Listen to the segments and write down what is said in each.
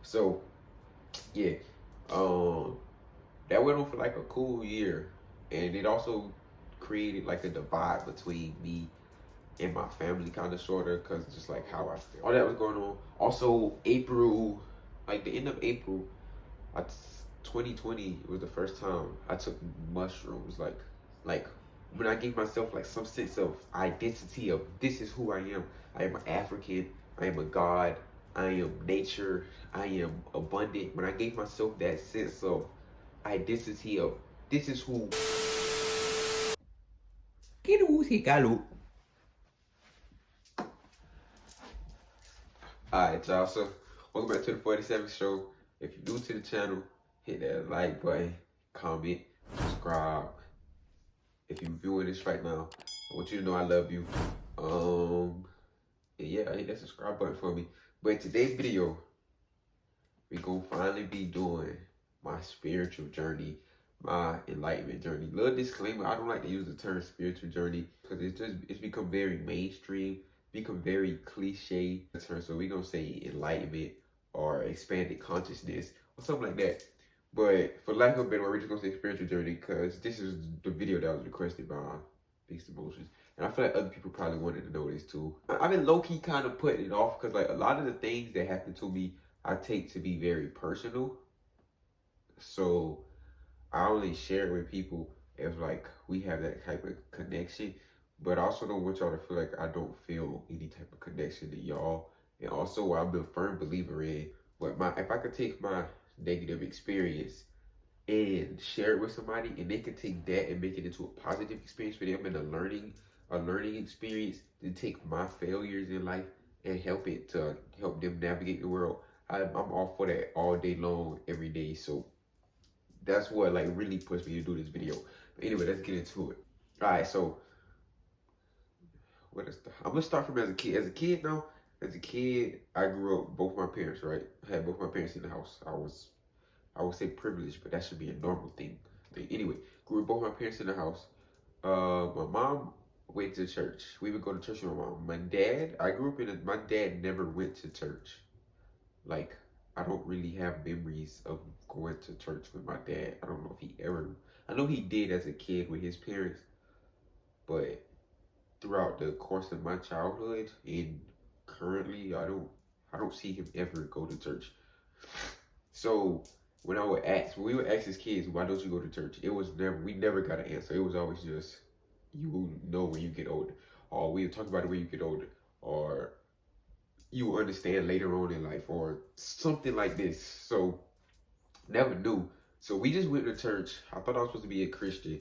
So yeah, um, that went on for like a cool year, and it also created like a divide between me and my family, kind of sorta, cause just like how I feel. All that was going on. Also, April, like the end of April, I 2020 was the first time I took mushrooms. Like when I gave myself like some sense of identity of this is who I am. I am an African. I am a god. I am nature. I am abundant. When I gave myself that sense of identity of this is who. Que música, Alright, y'all. So, welcome back to the 47th show. If you're new to the channel, hit that like button, comment, subscribe. If you're viewing this right now, I want you to know I love you. And yeah, hit that subscribe button for me. But in today's video, we're gonna finally be doing my spiritual journey, my enlightenment journey. Little disclaimer, I don't like to use the term spiritual journey because it's become very mainstream, become very cliche term. So we're gonna say enlightenment or expanded consciousness or something like that. But for lack of a better word, we're just gonna say spiritual journey because this is the video that was requested by Beast Emotions. And I feel like other people probably wanted to know this too. I've been low-key kind of putting it off because like a lot of the things that happen to me I take to be very personal. So I only share it with people if like we have that type of connection. But I also don't want y'all to feel like I don't feel any type of connection to y'all. And also I'm a firm believer in what if I could take my negative experience and share it with somebody and they could take that and make it into a positive experience for them and a learning experience, then take my failures in life and help them navigate the world. I'm all for that all day long, every day. So that's what like really pushed me to do this video. But anyway, let's get into it. All right, so I'm gonna start from as a kid. As a kid, I grew up both my parents, right? I had both my parents in the house. I would say privileged, but that should be a normal thing. Anyway, grew up both my parents in the house. My mom went to church. We would go to church with my mom. My dad never went to church. Like, I don't really have memories of going to church with my dad. I don't know if he ever, I know he did as a kid with his parents, but throughout the course of my childhood and currently, I don't see him ever go to church. So when we would ask as kids, why don't you go to church? We never got an answer. It was always just, you will know when you get older. Or we'll talk about it when you get older. Or you will understand later on in life or something like this. So never knew. So we just went to church. I thought I was supposed to be a Christian.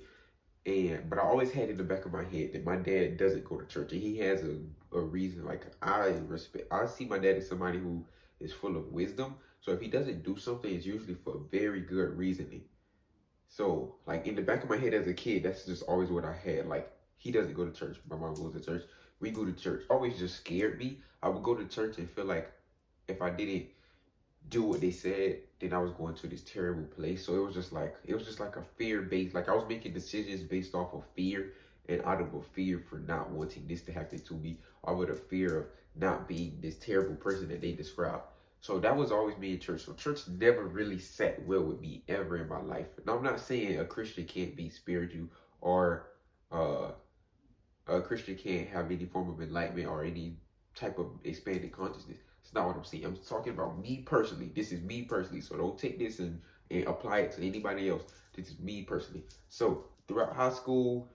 But I always had in the back of my head that my dad doesn't go to church, and he has a reason. Like I see my dad as somebody who is full of wisdom. So if he doesn't do something, it's usually for very good reasoning. So like in the back of my head as a kid, that's just always what I had. Like he doesn't go to church, my mom goes to church, we go to church. Always just scared me. I would go to church and feel like if I didn't do what they said, then I was going to this terrible place. So it was just like a fear based, like I was making decisions based off of fear and out of a fear for not wanting this to happen to me, or with a fear of not being this terrible person that they described. So that was always me in church. So church never really sat well with me ever in my life. Now I'm not saying a Christian can't be spiritual or uh, a Christian can't have any form of enlightenment or any type of expanded consciousness. It's not what I'm saying. I'm talking about me personally. This is me personally. So don't take this and apply it to anybody else. This is me personally. So throughout high school,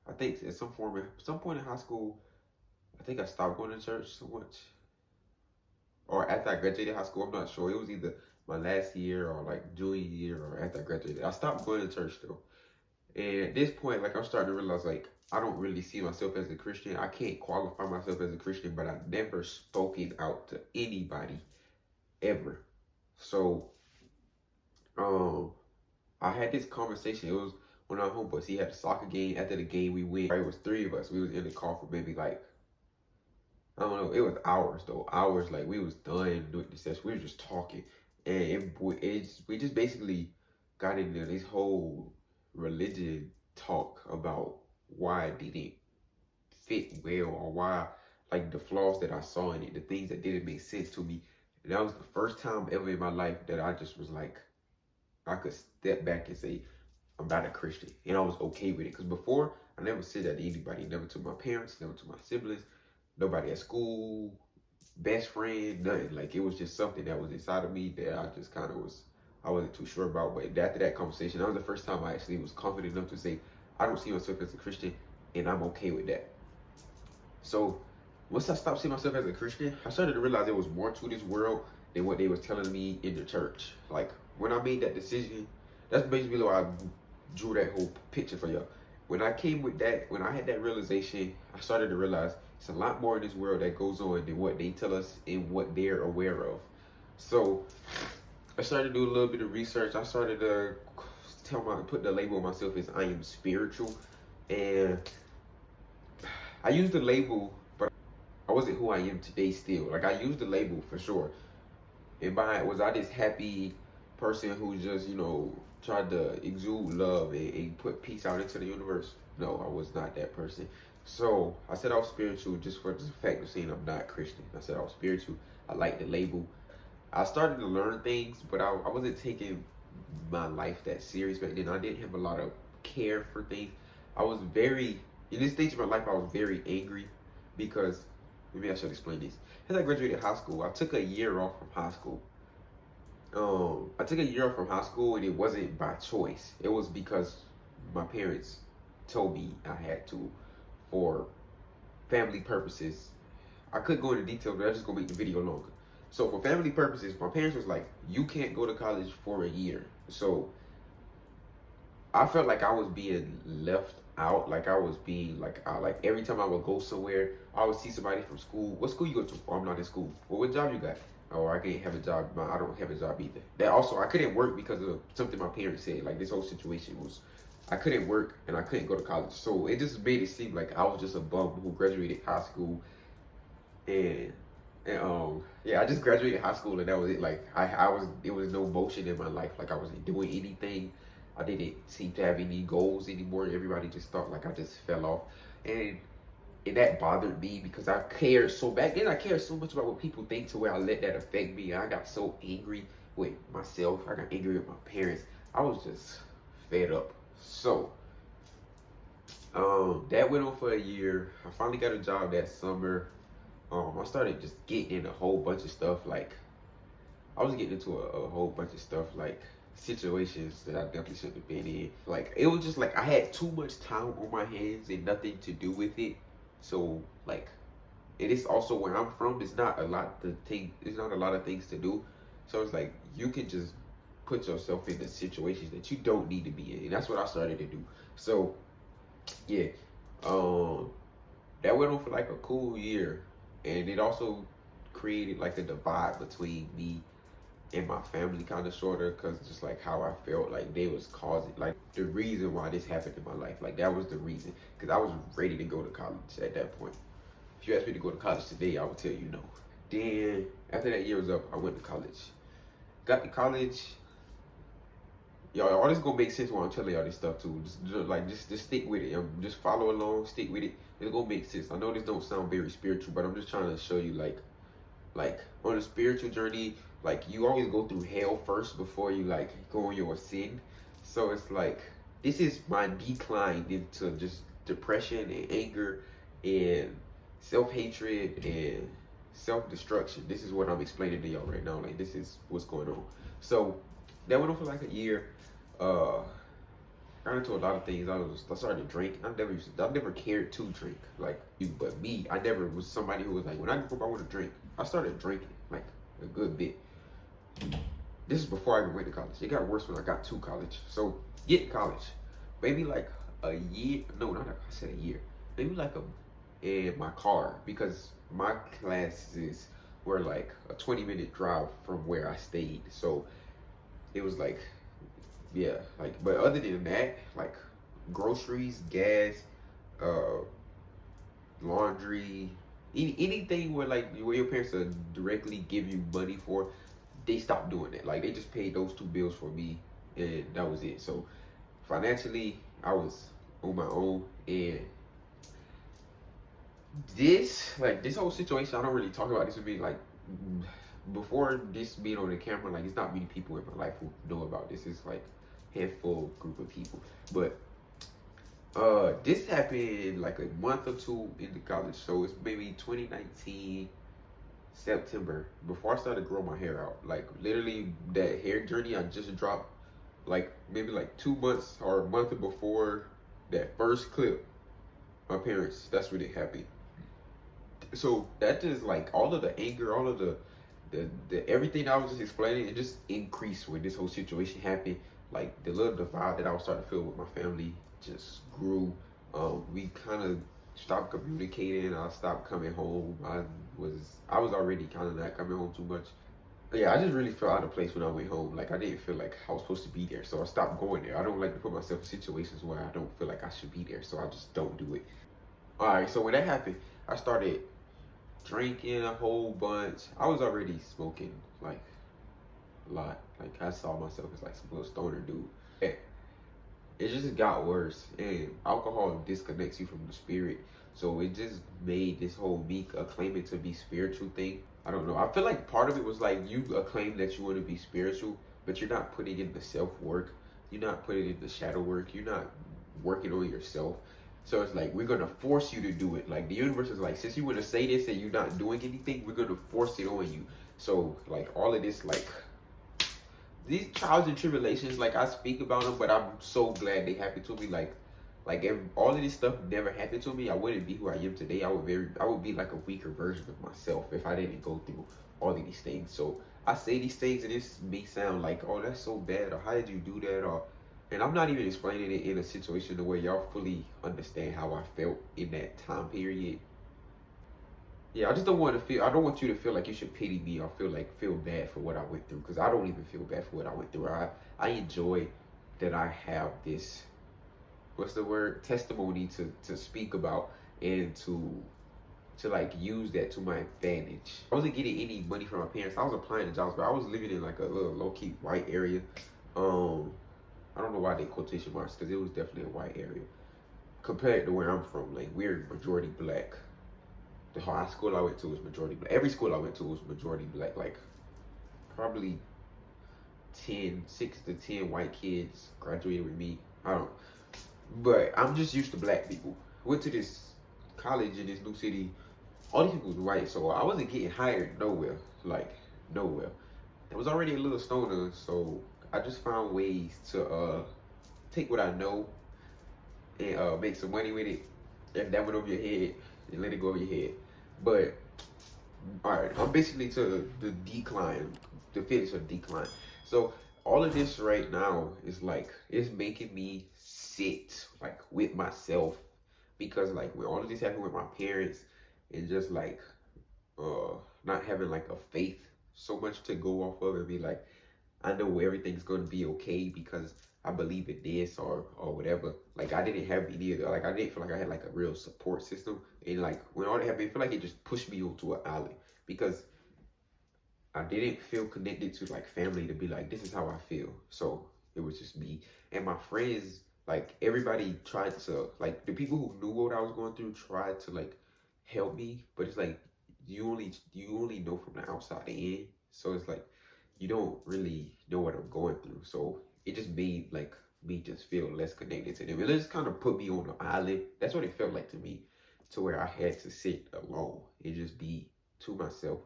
I think at some point in high school, I think I stopped going to church so much. Or after I graduated high school, I'm not sure. It was either my last year or like junior year or after I graduated. I stopped going to church though. And at this point, like I'm starting to realize, like I don't really see myself as a Christian. I can't qualify myself as a Christian, but I've never spoken out to anybody ever. So, I had this conversation. It was one of our homeboys. He had a soccer game. After the game, we went. It was three of us. We was in the car for maybe like I don't know. It was hours though. Hours like we was done doing the session. We were just talking, and we just basically got into this whole religion talk about why it didn't fit well or why like the flaws that I saw in it, the things that didn't make sense to me. And that was the first time ever in my life that I just was like, I could step back and say, I'm not a Christian. And I was okay with it. Because before, I never said that to anybody. Never to my parents, never to my siblings, nobody at school, best friend, nothing. Like, it was just something that was inside of me that I just kind of I wasn't too sure about. But after that conversation, that was the first time I actually was confident enough to say, I don't see myself as a Christian, and I'm okay with that. So once I stopped seeing myself as a Christian, I started to realize there was more to this world than what they was telling me in the church. Like, when I made that decision, that's basically why I drew that whole picture for y'all. When I came with that, when I had that realization, I started to realize it's a lot more in this world that goes on than what they tell us and what they're aware of. So I started to do a little bit of research. I started to put the label on myself as I am spiritual, and I used the label, but I wasn't who I am today still. Like, I used the label for sure. And by it, was I this happy person who just, tried to exude love and put peace out into the universe? No, I was not that person. So I said I was spiritual just for the fact of saying I'm not Christian. I said I was spiritual. I like the label. I started to learn things, but I wasn't taking my life that serious back then. I didn't have a lot of care for things. I was very, in this stage of my life, I was very angry because, maybe I should explain this. As I graduated high school, I took a year off from high school. I took a year off from high school, and it wasn't by choice. It was because my parents told me I had to, for family purposes. I could go into detail, but that's just gonna make the video longer. So for family purposes, my parents was like, you can't go to college for a year. So I felt like I was being left out. Like, I was being like every time I would go somewhere, I would see somebody from school. What school you go to? Oh, I'm not in school. Well, what job you got? Oh, I can't have a job. I don't have a job either. That also, I couldn't work because of something my parents said. Like, this whole situation was, I couldn't work and I couldn't go to college. So it just made it seem like I was just a bum who graduated high school, and yeah, I just graduated high school, and that was it. Like, it was no motion in my life. Like, I wasn't doing anything. I didn't seem to have any goals anymore. Everybody just thought like I just fell off, and that bothered me because I cared so back then. I cared so much about what people think to where I let that affect me. I got so angry with myself. I got angry with my parents. I was just fed up. So that went on for a year. I finally got a job that summer. I started just getting in a whole bunch of stuff. Like, I was getting into a whole bunch of stuff, like situations that I definitely shouldn't have been in. Like, it was just like I had too much time on my hands and nothing to do with it. So, like, it is also where I'm from. It's not a lot to think. It's not a lot of things to do. So it's like you can just put yourself into situations that you don't need to be in. And that's what I started to do. So yeah, um, that went on for like a cool year, and it also created like a divide between me and my family, kind of sorta, because just like how I felt like they was causing, like, the reason why this happened in my life. Like, that was the reason, because I was ready to go to college at that point. If you asked me to go to college today, I would tell you no. Then after that year was up, I went to college. Got to college. Y'all, all this gonna make sense while I'm telling y'all this stuff too. Just stick with it. Just follow along, stick with it. It's gonna make sense. I know this don't sound very spiritual, but I'm just trying to show you, like on a spiritual journey, like, you always go through hell first before you like go on your ascend. So it's like, this is my decline into just depression and anger and self-hatred and self-destruction. This is what I'm explaining to y'all right now. Like, this is what's going on. So that went on for like a year. Got into a lot of things. I started to drink. I never cared to drink. Like, but me, I never was somebody who was like, when I grew up, I want to drink. I started drinking like a good bit. This is before I even went to college. It got worse when I got to college. So get to college, maybe like a year. No, not I said a year. Maybe like in my car, because my classes were like a 20-minute drive from where I stayed. So it was like, yeah, like, but other than that, like, groceries, gas, uh, laundry, anything where like where your parents directly give you money for, they stopped doing that. Like, they just paid those two bills for me, and that was it. So financially, I was on my own, and this whole situation, I don't really talk about this with me, like, before this being on the camera, like it's not many people in my life who know about this. It's like handful group of people. But this happened like a month or two into college. So it's maybe 2019 September, before I started growing my hair out. Like literally that hair journey I just dropped like maybe like 2 months or a month before that first clip. My parents, that's when it happened. So that just like all of the anger, all of the everything I was just explaining, it just increased when this whole situation happened. Like the little divide that I was starting to feel with my family just grew. We kind of stopped communicating. I stopped coming home. I was already kind of not coming home too much. Yeah, I just really felt out of place when I went home. Like I didn't feel like I was supposed to be there, so I stopped going there. I don't like to put myself in situations where I don't feel like I should be there, so I just don't do it. All right, so when that happened, I started drinking a whole bunch. I was already smoking like a lot. Like I saw myself as like some little stoner dude. It just got worse, and alcohol disconnects you from the spirit. So it just made this whole me claiming to be spiritual thing. I don't know. I feel like part of it was like you claim that you want to be spiritual, but you're not putting in the self work. You're not putting in the shadow work. You're not working on yourself. So it's like we're gonna force you to do it. Like the universe is like, since you want to say this and you're not doing anything, we're gonna force it on you. So like all of this, like these trials and tribulations, like I speak about them, but I'm so glad they happened to me. Like if all of this stuff never happened to me, I wouldn't be who I am today. I would be like a weaker version of myself if I didn't go through all of these things. So I say these things and this may sound like, oh, that's so bad, or how did you do that, or and I'm not even explaining it in a situation the way y'all fully understand how I felt in that time period. Yeah, I just don't want to feel. I don't want you to feel like you should pity me or feel bad for what I went through, because I don't even feel bad for what I went through. I enjoy that I have this, what's the word, testimony to speak about, and to like use that to my advantage. I wasn't getting any money from my parents. I was applying to jobs, but I was living in like a little low key white area. Um, I don't know why they quotation marks, because it was definitely a white area compared to where I'm from. Like we're majority black. The high school I went to was majority black. Every school I went to was majority black. Like probably 6 to 10 white kids graduated with me. I don't. But I'm just used to black people. Went to this college in this new city. All these people was white, so I wasn't getting hired nowhere. Like nowhere. I was already a little stoner, so I just found ways to take what I know and make some money with it. If that went over your head, then let it go over your head. But all right, I'm basically to the decline, the finish of decline. So all of this right now is like it's making me sit like with myself, because like when all of this happened with my parents and just like not having like a faith so much to go off of and be like, I know everything's gonna be okay because I believe in this or whatever. Like I didn't have any of that. Like I didn't feel like I had like a real support system. And like when all that happened, I feel like it just pushed me onto an island, because I didn't feel connected to like family to be like, this is how I feel. So it was just me and my friends. Like everybody tried to, like the people who knew what I was going through tried to like help me, but it's like you only know from the outside in. So it's like you don't really know what I'm going through. So it just made like me just feel less connected to them. It just kind of put me on an island. That's what it felt like to me, to where I had to sit alone and just be to myself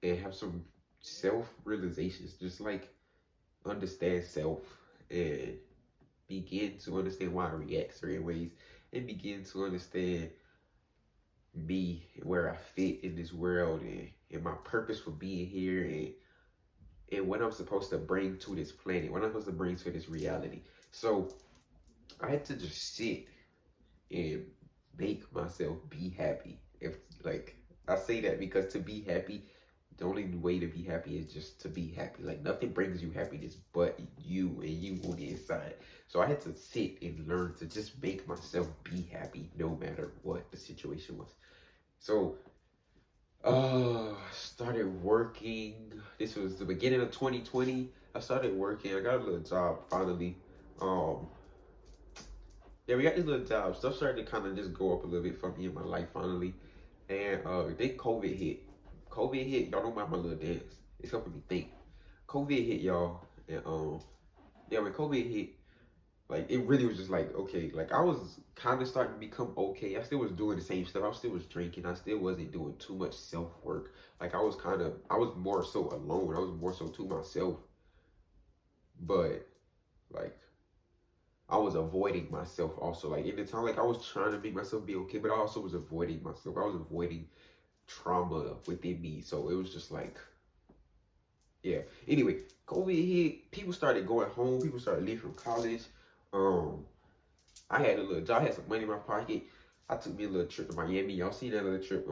and have some self realizations, just like understand self and begin to understand why I react certain ways and begin to understand me and where I fit in this world, and my purpose for being here, and what I'm supposed to bring to this planet, what I'm supposed to bring to this reality. So I had to just sit and make myself be happy. If like I say that because to be happy, the only way to be happy is just to be happy. Like nothing brings you happiness but you and you on the inside. So I had to sit and learn to just make myself be happy no matter what the situation was. So started working. This was the beginning of 2020. I started working. I got a little job finally. Um yeah, we got this little job. Stuff started to kind of just go up a little bit for me in my life finally. And then COVID hit. COVID hit, y'all know about my little dance. It's helping me think. COVID hit, y'all, and yeah, when COVID hit, like it really was just like okay, like I was kind of starting to become okay. I still was doing the same stuff. I still was drinking. I still wasn't doing too much self work. Like I was more so alone. I was more so to myself, but like I was avoiding myself also. Like in the time, like I was trying to make myself be okay, but I also was avoiding myself. I was avoiding trauma within me. So it was just like, yeah. Anyway, COVID hit. People started going home. People started leaving from college. Um, I had a little job. I had some money in my pocket. I took me a little trip to Miami. Y'all seen that little trip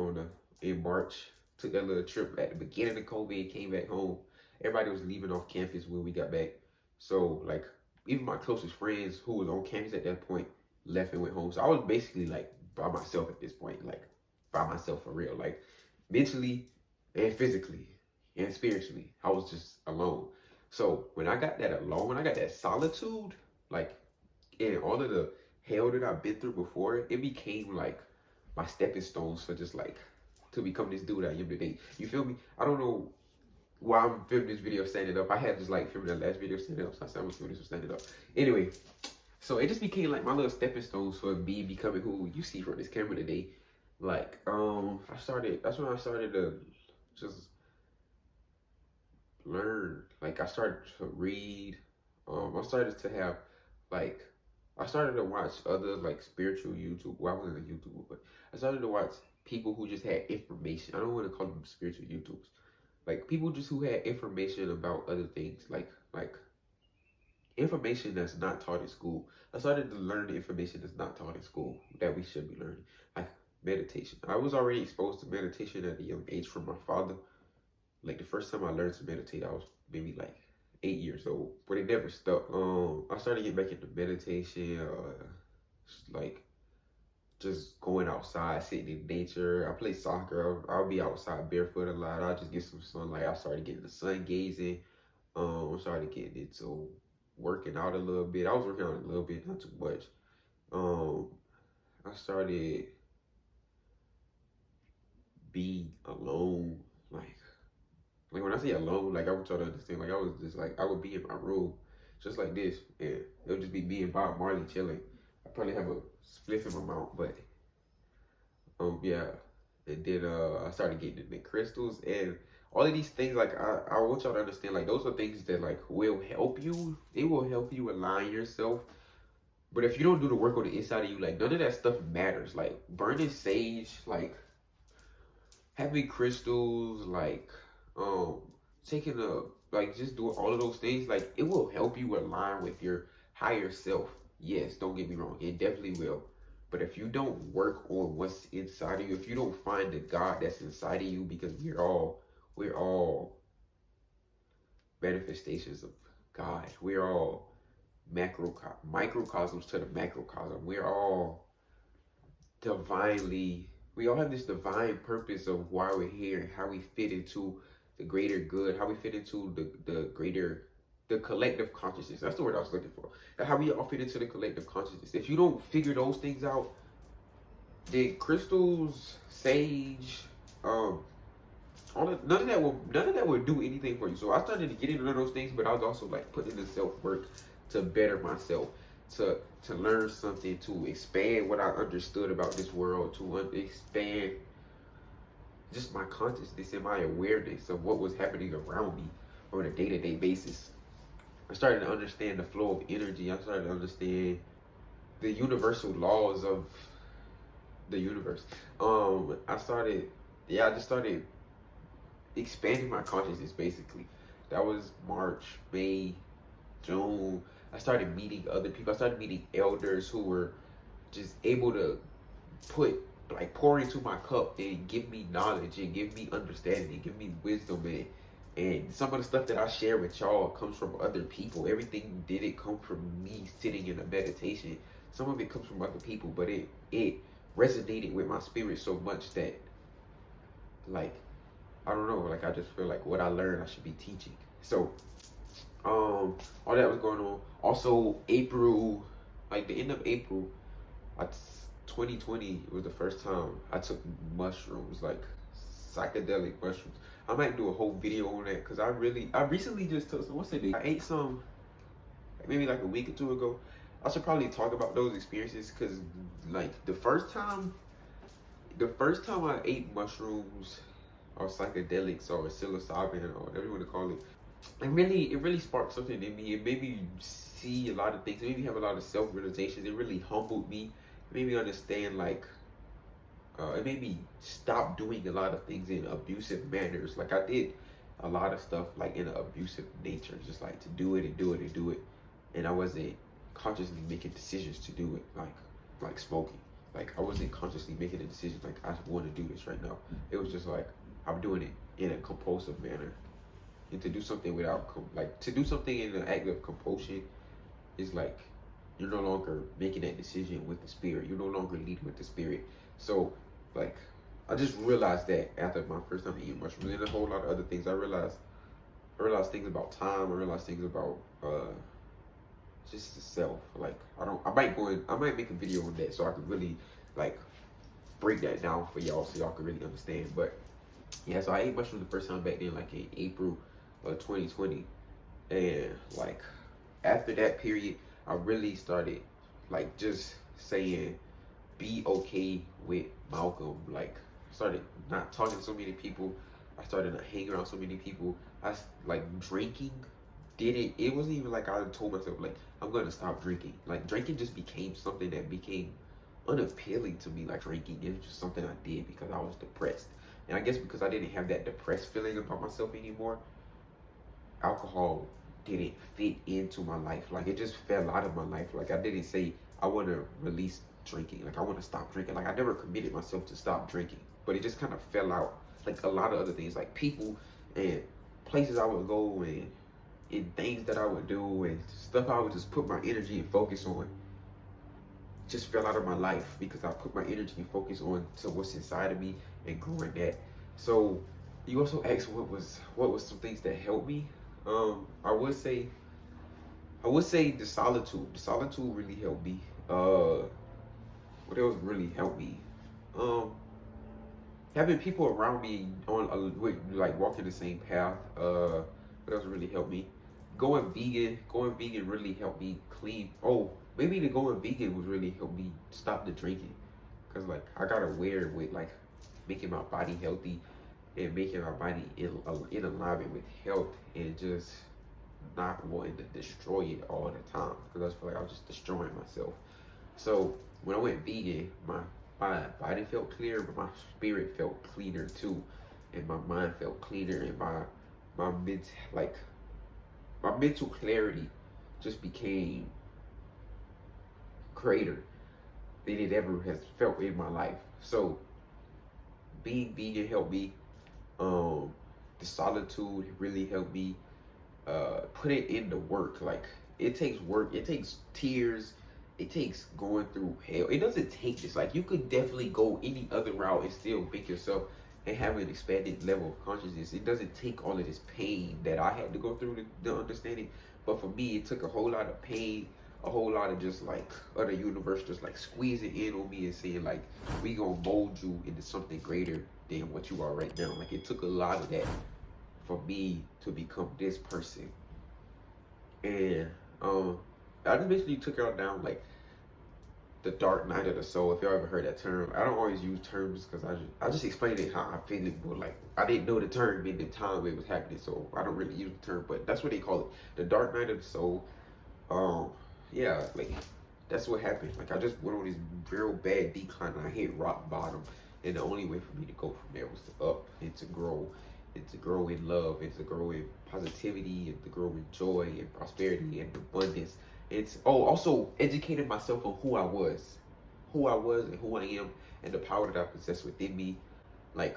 in March? Took that little trip at the beginning of COVID. Came back home. Everybody was leaving off campus when we got back. So like even my closest friends who was on campus at that point left and went home. So I was basically like by myself at this point, like by myself for real, like mentally and physically and spiritually. I was just alone. So when I got that alone, when I got that solitude, like and all of the hell that I've been through before, it became like my stepping stones for just like to become this dude I am today. You feel me? I don't know why I'm filming this video standing up. I had just like filming the last video standing up, so I said I'm gonna film this one standing up. Anyway, so it just became like my little stepping stones for me becoming who you see from this camera today. Like, that's when I started to just learn. Like I started to read. I started to have like I started to watch other like spiritual YouTube. Well, I wasn't a YouTuber, but I started to watch people who just had information. I don't want to call them spiritual YouTubers. Like people just who had information about other things, like information that's not taught in school. I started to learn the information that's not taught in school that we should be learning, like meditation. I was already exposed to meditation at a young age from my father. Like the first time I learned to meditate, I was maybe like 8 years old, but it never stuck. I started getting back into meditation, like just going outside, sitting in nature. I play soccer. I'll be outside barefoot a lot. I'll just get some sunlight. I started getting the sun gazing. I started getting into working out a little bit. I was working out a little bit, not too much. Um, I started being alone, like when I say alone, like I want y'all to understand, like I was just like I would be in my room, just like this, and it would just be me and Bob Marley chilling. I probably have a spliff in my mouth, but yeah. And then I started getting into crystals and all of these things. Like I want y'all to understand, like those are things that like will help you. They will help you align yourself. But if you don't do the work on the inside of you, like none of that stuff matters. Like burning sage, like having crystals, like um taking a like just doing all of those things, like it will help you align with your higher self. Yes, don't get me wrong, it definitely will. But if you don't work on what's inside of you, if you don't find the God that's inside of you, because we're all manifestations of God. We're all microcosms to the macrocosm. We're all divinely, we all have this divine purpose of why we're here and how we fit into the greater good, how we fit into the collective consciousness. That's the word I was looking for. How we all fit into the collective consciousness. If you don't figure those things out, then crystals, sage, none of that will do anything for you. So I started to get into those things, but I was also like putting in the self work to better myself, to learn something, to expand what I understood about this world, to expand just my consciousness and my awareness of what was happening around me on a day-to-day basis. I started to understand the flow of energy. I started to understand the universal laws of the universe. I just started expanding my consciousness basically. That was March, May, June. I started meeting other people. I started meeting elders who were just able to pour into my cup and give me knowledge and give me understanding and give me wisdom, and some of the stuff that I share with y'all comes from other people. Everything didn't come from me sitting in a meditation. Some of it comes from other people, but it resonated with my spirit so much that like I don't know, like I just feel like what I learned I should be teaching. So all that was going on. Also April, like the end of April, 2020 was the first time I took mushrooms, like psychedelic mushrooms. I might do a whole video on that because I recently just took some. What's the day? I ate some maybe like a week or two ago. I should probably talk about those experiences because like the first time I ate mushrooms or psychedelics or psilocybin or whatever you want to call it, it really sparked something in me. It made me see a lot of things. It made me have a lot of self realizations. It really humbled me. It made me understand like it made me stop doing a lot of things in abusive manners. Like I did a lot of stuff like in an abusive nature, just like to do it and do it and do it, and I wasn't consciously making decisions to do it, like smoking. Like I wasn't consciously making a decision like I want to do this right now. It was just like I'm doing it in a compulsive manner, and to do something without like to do something in an act of compulsion is like you're no longer making that decision with the spirit. You're no longer leading with the spirit. So like I just realized that after my first time eating mushrooms and a whole lot of other things. I realized things about time. I realized things about just the self. Like I might make a video on that so I could really like break that down for y'all so y'all can really understand. But yeah, so I ate mushrooms the first time back then, like in April of 2020, and like after that period, I really started like just saying be okay with Malcolm. Like started not talking to so many people. I started not hanging around so many people. Like drinking. It wasn't even like I told myself like I'm gonna stop drinking. Like drinking just became something that became unappealing to me. Like drinking, it was just something I did because I was depressed. And I guess because I didn't have that depressed feeling about myself anymore, alcohol didn't fit into my life. Like it just fell out of my life. Like I didn't say I want to release drinking. Like I want to stop drinking. Like I never committed myself to stop drinking, but it just kind of fell out. Like a lot of other things, like people and places I would go and things that I would do and stuff I would just put my energy and focus on just fell out of my life because I put my energy and focus on to what's inside of me and growing that. So you also asked what was some things that helped me. I would say the solitude. The solitude really helped me. What else really helped me? Um, Having people around me on with like walking the same path. What else really helped me? Going vegan really helped me clean. Oh, maybe the going vegan was really helped me stop the drinking, cause like I got aware with like making my body healthy and making my body in alignment with health and just not wanting to destroy it all the time because I just feel like I was just destroying myself. So when I went vegan, my body felt clear, but my spirit felt cleaner too, and my mind felt cleaner, and my like my mental clarity just became greater than it ever has felt in my life. So being vegan helped me. The solitude really helped me. Put it into work. Like it takes work. It takes tears. It takes going through hell. It doesn't take this. Like you could definitely go any other route and still make yourself and have an expanded level of consciousness. It doesn't take all of this pain that I had to go through to understand it. But for me, it took a whole lot of pain, a whole lot of just like other universe just like squeezing in on me and saying like we gonna mold you into something greater than what you are right now. Like it took a lot of that for me to become this person. And I just basically took y'all down like the dark night of the soul. If y'all ever heard that term, I don't always use terms because I just explained it how I feel it, but like I didn't know the term in the time it was happening, so I don't really use the term. But that's what they call it, the dark night of the soul. Um, yeah, like that's what happened. Like I just went on this real bad decline and I hit rock bottom, and the only way for me to go from there was to up and to grow in love, and to grow in positivity, and to grow in joy and prosperity and abundance. It's also educating myself on who I was and who I am, and the power that I possess within me. Like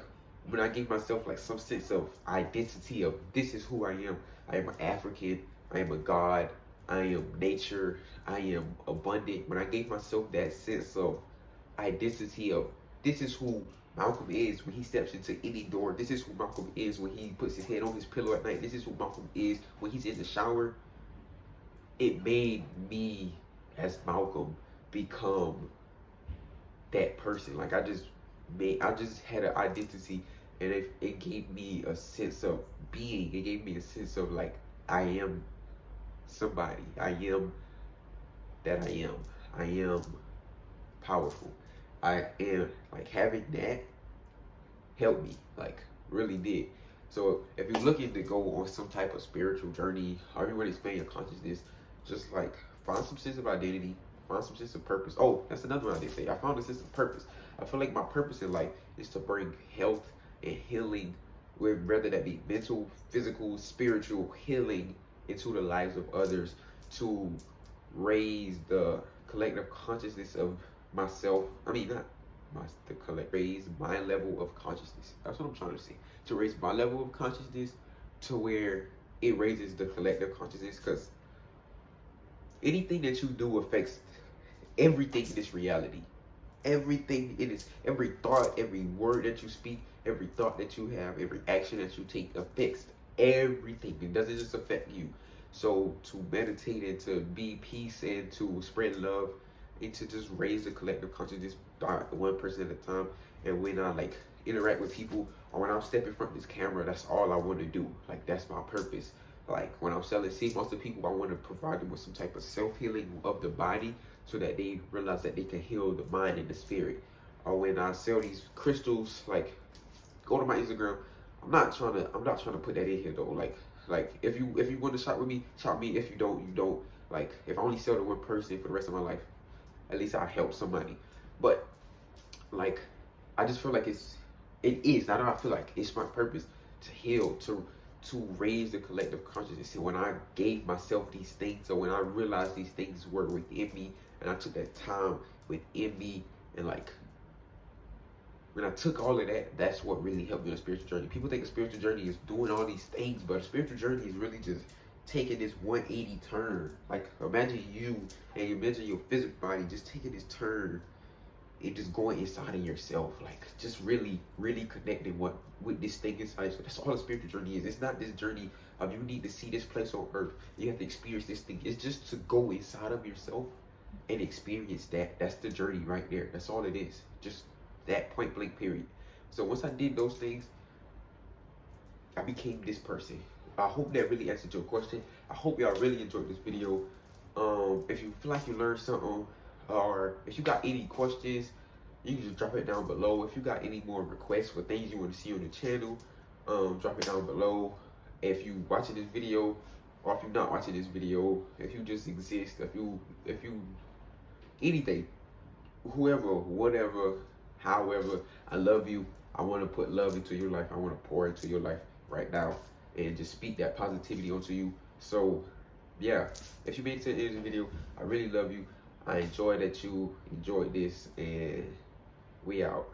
when I gave myself like some sense of identity of this is who I am. I am an African. I am a God. I am nature. I am abundant. When I gave myself that sense of identity of this is who Malcolm is when he steps into any door. This is who Malcolm is when he puts his head on his pillow at night. This is who Malcolm is when he's in the shower. It made me as Malcolm become that person. Like I just had an identity and it gave me a sense of being. It gave me a sense of like I am somebody. I am that I am. I am powerful. I am like having that helped me, like really did. So if you're looking to go on some type of spiritual journey, or you want to expand your consciousness, just like find some sense of identity, find some sense of purpose. Oh, that's another one I did say. I found a sense of purpose. I feel like my purpose in life is to bring health and healing, whether that be mental, physical, spiritual healing into the lives of others, to raise the collective consciousness of myself. I mean, not the collect, raise my level of consciousness. That's what I'm trying to say. To raise my level of consciousness to where it raises the collective consciousness, because anything that you do affects everything in this reality. Everything in this, every thought, every word that you speak, every thought that you have, every action that you take affects everything. It doesn't just affect you. So to meditate and to be peace and to spread love and to just raise the collective consciousness one person at a time. And when I like interact with people or when I'm stepping in front of this camera, that's all I want to do. Like that's my purpose. Like when I'm selling seeds, most of the people I want to provide them with some type of self-healing of the body so that they realize that they can heal the mind and the spirit. Or when I sell these crystals, like go to my Instagram. I'm not trying to put that in here though. Like if you want to shop with me, shop me. If you don't, you don't. Like if I only sell to one person for the rest of my life, at least I help somebody. But like I just feel like it is not that I feel like it's my purpose to heal, to raise the collective consciousness. And when I gave myself these things, or when I realized these things were within me, and I took that time within me, and like when I took all of that, that's what really helped me on a spiritual journey. People think a spiritual journey is doing all these things, but a spiritual journey is really just taking this 180 turn. Like imagine you and imagine your physical body just taking this turn and just going inside of yourself, like just really, really connecting with this thing inside. So that's all a spiritual journey is. It's not this journey of you need to see this place on earth. You have to experience this thing. It's just to go inside of yourself and experience that. That's the journey right there. That's all it is. Just that point blank period. So once I did those things, I became this person. I hope that really answered your question. I hope y'all really enjoyed this video. If you feel like you learned something, or if you got any questions, you can just drop it down below. If you got any more requests for things you want to see on the channel, drop it down below. If you watching this video, or if you're not watching this video, if you just exist, if you anything, whoever, whatever, however, I love you. I want to put love into your life. I want to pour into your life right now and just speak that positivity onto you. So yeah, if you made it to the end of the video, I really love you. I enjoy that you enjoyed this, and we out.